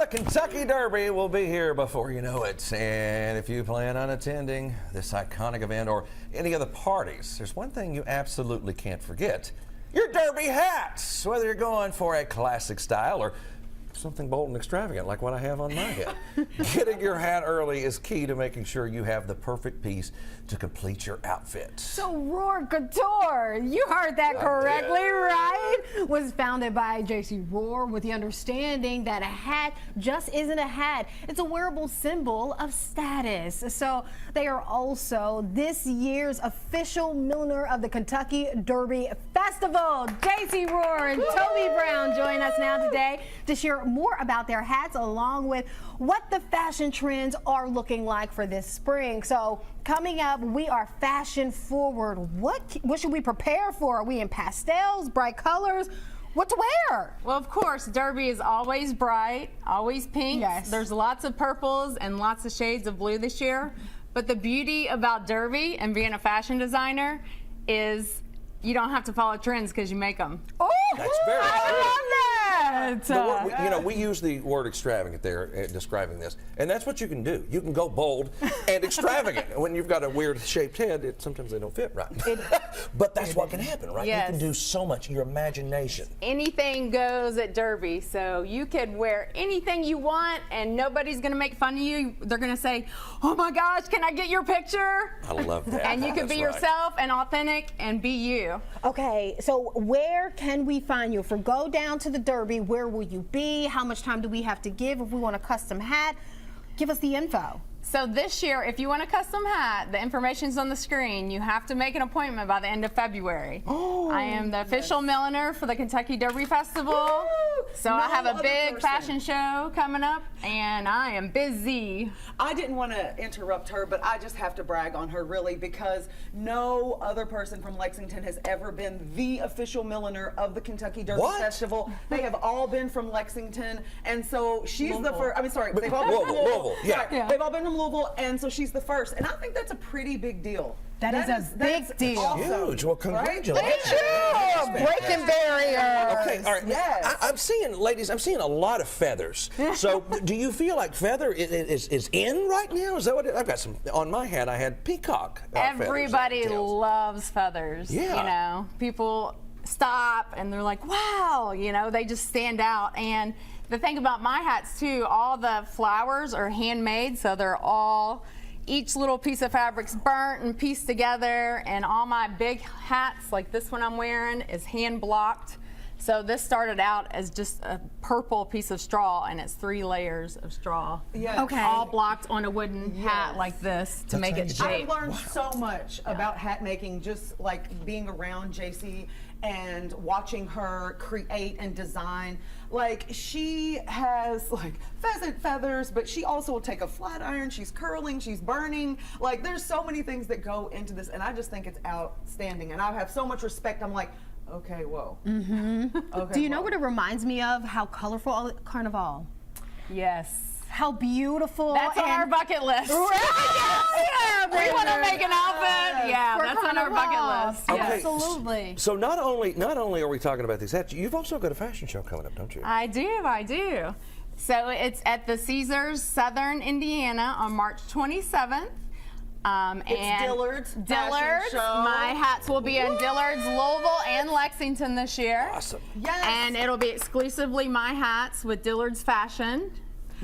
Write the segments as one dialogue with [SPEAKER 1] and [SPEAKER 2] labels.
[SPEAKER 1] Kentucky Derby will be here before you know it. And if you plan on attending this iconic event or any of the parties, there's one thing you absolutely can't forget. Your Derby hats! Whether you're going for a classic style or something bold and extravagant like what I have on my head. Getting your hat early is key to making sure you have the perfect piece to complete your outfit.
[SPEAKER 2] So Rhorer Couture, you heard that correctly, right? Was founded by Jacey Rhorer with the understanding that a hat just isn't a hat. It's a wearable symbol of status. So they are also this year's official milliner of the Kentucky Derby Festival. Jacey Rhorer and Tobie Brown join us now today to share more about their hats along with what the fashion trends are looking like for this spring. So coming up, we are fashion forward. What should we prepare for? Are we in pastels, bright colors? What to wear?
[SPEAKER 3] Well, of course, Derby is always bright, always pink.
[SPEAKER 2] Yes.
[SPEAKER 3] There's lots of purples and lots of shades of blue this year. But the beauty about Derby and being a fashion designer is you don't have to follow trends because you make them.
[SPEAKER 2] Oh,
[SPEAKER 1] that's very true.
[SPEAKER 2] I love that.
[SPEAKER 1] We use the word extravagant there describing this, and that's what you can do. You can go bold and extravagant. When you've got a weird shaped head, sometimes they don't fit right. But that's what can happen, right?
[SPEAKER 3] Yes.
[SPEAKER 1] You can do so much, your imagination.
[SPEAKER 3] Anything goes at Derby, so you can wear anything you want and nobody's going to make fun of you. They're going to say, oh my gosh, can I get your picture?
[SPEAKER 1] I love that.
[SPEAKER 3] And you can be yourself and authentic and be you.
[SPEAKER 2] Okay, so where can we find you? If we go down to the Derby, where will you be? How much time do we have to give if we want a custom hat? Give us the info.
[SPEAKER 3] So this year, if you want a custom hat, the information's on the screen. You have to make an appointment by the end of February.
[SPEAKER 2] Oh,
[SPEAKER 3] I am the official milliner for the Kentucky Derby Festival. So I have a big fashion show coming up, and I am busy.
[SPEAKER 4] I didn't want to interrupt her, but I just have to brag on her, really, because no other person from Lexington has ever been the official milliner of the Kentucky Derby Festival. They have all been from Lexington, and so she's the first. I mean, sorry, they've all been from Louisville.
[SPEAKER 1] Yeah.
[SPEAKER 4] They've all been from Louisville, and so she's the first. And I think that's a pretty big deal.
[SPEAKER 2] That is a big deal.
[SPEAKER 4] Awesome,
[SPEAKER 1] huge. Well, congratulations.
[SPEAKER 2] Right? Breaking barriers.
[SPEAKER 1] Okay, all right.
[SPEAKER 4] Yes.
[SPEAKER 1] I'm seeing, ladies, I'm seeing a lot of feathers. So, do you feel like feather is in right now? Is that what I've got some on my hat? I had peacock.
[SPEAKER 3] Everybody loves feathers.
[SPEAKER 1] Yeah.
[SPEAKER 3] You know, people stop and they're like, wow, you know, they just stand out. And the thing about my hats too, all the flowers are handmade, so they're all, each little piece of fabric's burnt and pieced together, and all my big hats, like this one I'm wearing, is hand blocked. So this started out as just a purple piece of straw, and it's 3 layers of straw.
[SPEAKER 4] Yeah.
[SPEAKER 2] Okay.
[SPEAKER 3] All blocked on a wooden hat like this to make it shape.
[SPEAKER 4] I've learned so much about hat making, just like being around Jacey and watching her create and design. Like, she has like pheasant feathers, but she also will take a flat iron, she's curling, she's burning. Like, there's so many things that go into this, and I just think it's outstanding. And I have so much respect. I'm like, okay, whoa. Okay,
[SPEAKER 2] Do you know what it reminds me of? How colorful Carnival.
[SPEAKER 3] Yes.
[SPEAKER 2] How beautiful.
[SPEAKER 3] That's on our bucket list.
[SPEAKER 2] Right?
[SPEAKER 3] We want to make an outfit. Yeah,
[SPEAKER 2] For
[SPEAKER 3] that's on our bucket list.
[SPEAKER 1] Okay.
[SPEAKER 3] Yes.
[SPEAKER 2] Absolutely.
[SPEAKER 1] So not only are we talking about these hats, you've also got a fashion show coming up, don't you?
[SPEAKER 3] I do. So it's at the Caesars, Southern Indiana on March 27th.
[SPEAKER 4] It's Dillard's fashion show.
[SPEAKER 3] My hats will be in Dillard's, Louisville, and Lexington this year.
[SPEAKER 1] Awesome.
[SPEAKER 4] Yes.
[SPEAKER 3] And it'll be exclusively my hats with Dillard's Fashion.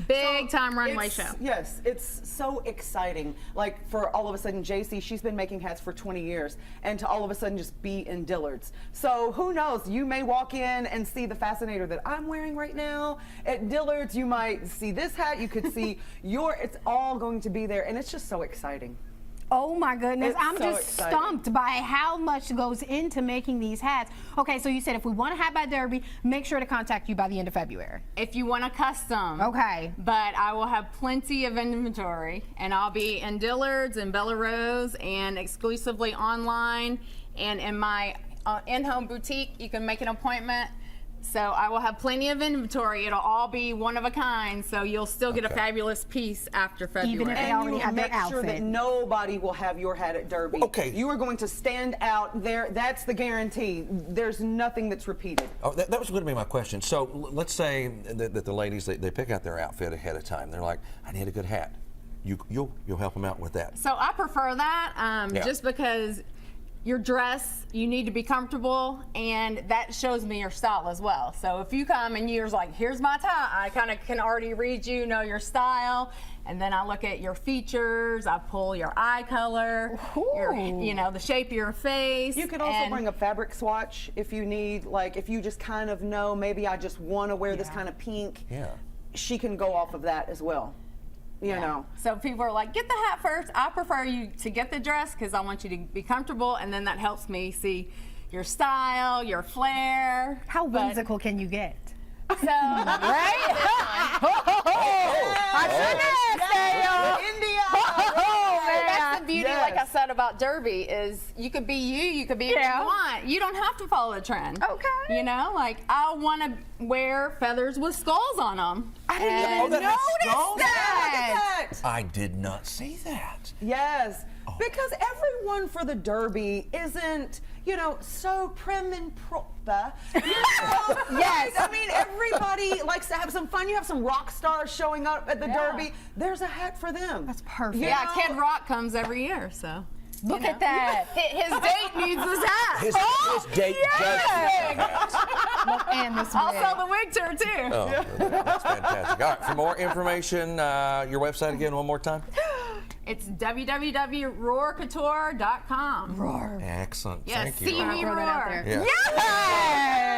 [SPEAKER 3] Big time runway show.
[SPEAKER 4] Yes, it's so exciting. Like, for all of a sudden, Jacey, she's been making hats for 20 years, and to all of a sudden just be in Dillard's. So who knows? You may walk in and see the fascinator that I'm wearing right now. At Dillard's, you might see this hat. You could see it's all going to be there, and it's just so exciting.
[SPEAKER 2] Oh my goodness,
[SPEAKER 4] It's
[SPEAKER 2] I'm
[SPEAKER 4] so
[SPEAKER 2] just
[SPEAKER 4] exciting.
[SPEAKER 2] stumped by how much goes into making these hats. Okay, so you said if we want a hat by Derby, make sure to contact you by the end of February.
[SPEAKER 3] If you want a custom.
[SPEAKER 2] Okay.
[SPEAKER 3] But I will have plenty of inventory, and I'll be in Dillard's and Bella Rose and exclusively online, and in my in-home boutique. You can make an appointment So I will have plenty of inventory. It'll all be one of a kind, so you'll still get a fabulous piece after February.
[SPEAKER 2] Even if they
[SPEAKER 4] And
[SPEAKER 2] already
[SPEAKER 4] you will
[SPEAKER 2] have their
[SPEAKER 4] make sure that
[SPEAKER 2] outfit.
[SPEAKER 4] nobody will have your hat at Derby.
[SPEAKER 1] Okay.
[SPEAKER 4] You are going to stand out there. That's the guarantee. There's nothing that's repeated.
[SPEAKER 1] Oh, that was going to be my question. So let's say that the ladies, they pick out their outfit ahead of time. They're like, I need a good hat. You'll help them out with that.
[SPEAKER 3] So I prefer that
[SPEAKER 1] Yeah.
[SPEAKER 3] just because your dress, you need to be comfortable, and that shows me your style as well. So if you come and you're like, here's my tie, I kind of can already read you, know your style, and then I look at your features, I pull your eye color, the shape of your face.
[SPEAKER 4] You could also bring a fabric swatch if you need, like if you just kind of know, maybe I just want to wear this kind of pink.
[SPEAKER 1] Yeah.
[SPEAKER 4] She can go off of that as well. You know.
[SPEAKER 3] So people are like, get the hat first. I prefer you to get the dress because I want you to be comfortable, and then that helps me see your style, your flair.
[SPEAKER 2] How whimsical can you get?
[SPEAKER 3] So, right?
[SPEAKER 4] India.
[SPEAKER 3] That's the beauty,
[SPEAKER 4] Yes.
[SPEAKER 3] like I said about Derby, is you could be you could be what you want. You don't have to follow the trend.
[SPEAKER 2] Okay.
[SPEAKER 3] You know, like I want to wear feathers with skulls on them.
[SPEAKER 2] I didn't even
[SPEAKER 1] that has
[SPEAKER 2] notice
[SPEAKER 1] skulls?
[SPEAKER 2] that.
[SPEAKER 1] I did not see that.
[SPEAKER 4] Yes, because everyone for the Derby isn't, so prim and proper. Yes. I mean, everybody likes to have some fun. You have some rock stars showing up at the Derby. There's a hat for them.
[SPEAKER 2] That's perfect.
[SPEAKER 3] Yeah, Kid Rock comes every year, so.
[SPEAKER 2] Look at that.
[SPEAKER 3] His date needs this hat.
[SPEAKER 1] His date does.
[SPEAKER 2] And this
[SPEAKER 3] I'll
[SPEAKER 2] wig.
[SPEAKER 3] sell the wig to her too.
[SPEAKER 1] Oh, that's fantastic. All right, for more information, your website again one more time.
[SPEAKER 3] It's www.rohrercouture.com.
[SPEAKER 2] Roar.
[SPEAKER 1] Excellent.
[SPEAKER 3] Yes,
[SPEAKER 1] Thank you.
[SPEAKER 3] see
[SPEAKER 1] Rhorer.
[SPEAKER 3] me
[SPEAKER 2] Throw that out
[SPEAKER 3] roar.
[SPEAKER 2] there.
[SPEAKER 1] Yeah.
[SPEAKER 2] Yes!